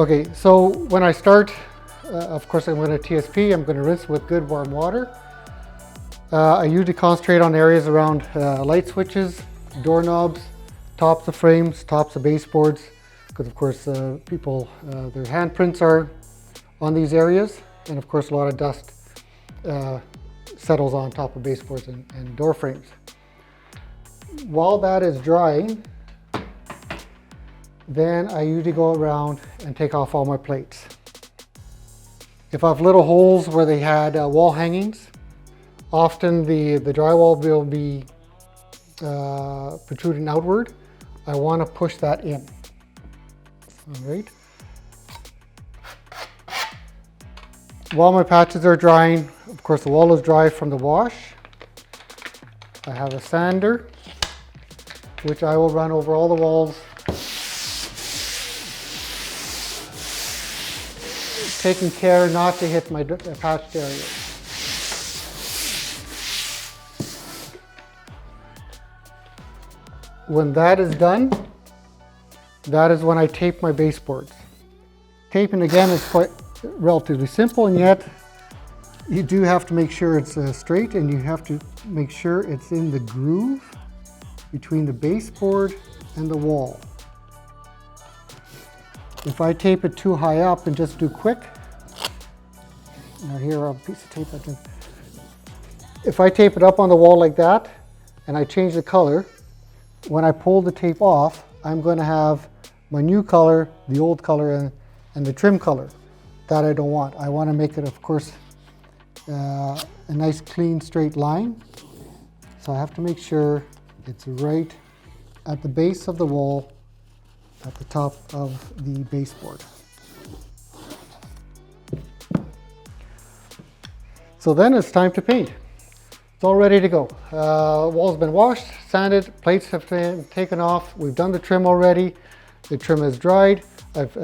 Okay, so when I start, of course I'm going to TSP, I'm going to rinse with good warm water. I usually concentrate on areas around light switches, doorknobs, tops of frames, tops of baseboards, because of course people, their handprints are on these areas, and of course a lot of dust settles on top of baseboards and door frames. While that is drying, then I usually go around and take off all my plates. If I have little holes where they had wall hangings, often the drywall will be protruding outward. I want to push that in. All right. While my patches are drying, of course the wall is dry from the wash. I have a sander, which I will run over all the walls, taking care not to hit my patched areas. When that is done, that is when I tape my baseboards. Taping again is quite relatively simple, and yet you do have to make sure it's straight, and you have to make sure it's in the groove between the baseboard and the wall. If I tape it too high up and just do quick, now here a piece of tape I can. If I tape it up on the wall like that and I change the color, when I pull the tape off, I'm going to have my new color, the old color, and the trim color. That I don't want. I want to make it, of course, a nice clean straight line. So I have to make sure it's right at the base of the wall, at the top of the baseboard. So then it's time to paint. It's all ready to go. Wall's been washed, sanded, plates have been taken off. We've done the trim already. The trim is dried. I've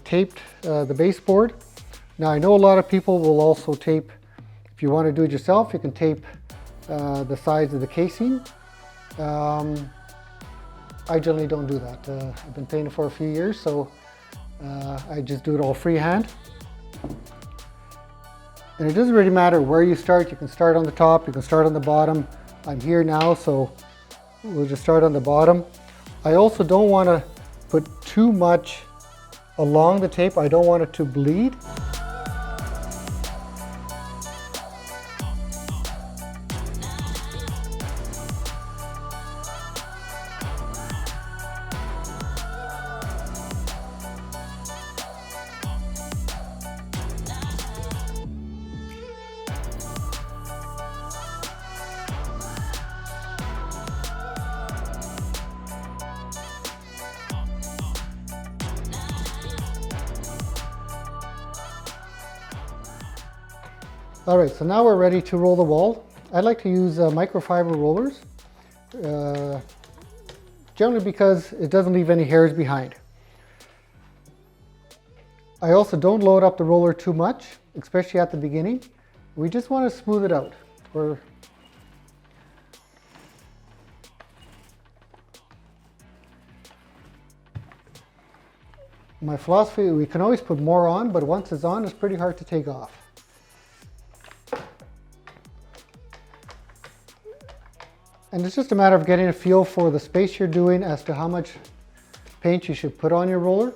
taped the baseboard. Now I know a lot of people will also tape, if you want to do it yourself, you can tape the sides of the casing. I generally don't do that. I've been painting for a few years, so I just do it all freehand. And it doesn't really matter where you start. You can start on the top, you can start on the bottom. I'm here now, so we'll just start on the bottom. I also don't want to put too much along the tape. I don't want it to bleed. All right, so now we're ready to roll the wall. I like to use microfiber rollers, generally because it doesn't leave any hairs behind. I also don't load up the roller too much, especially at the beginning. We just want to smooth it out. My philosophy, we can always put more on, but once it's on, it's pretty hard to take off. And it's just a matter of getting a feel for the space you're doing as to how much paint you should put on your roller.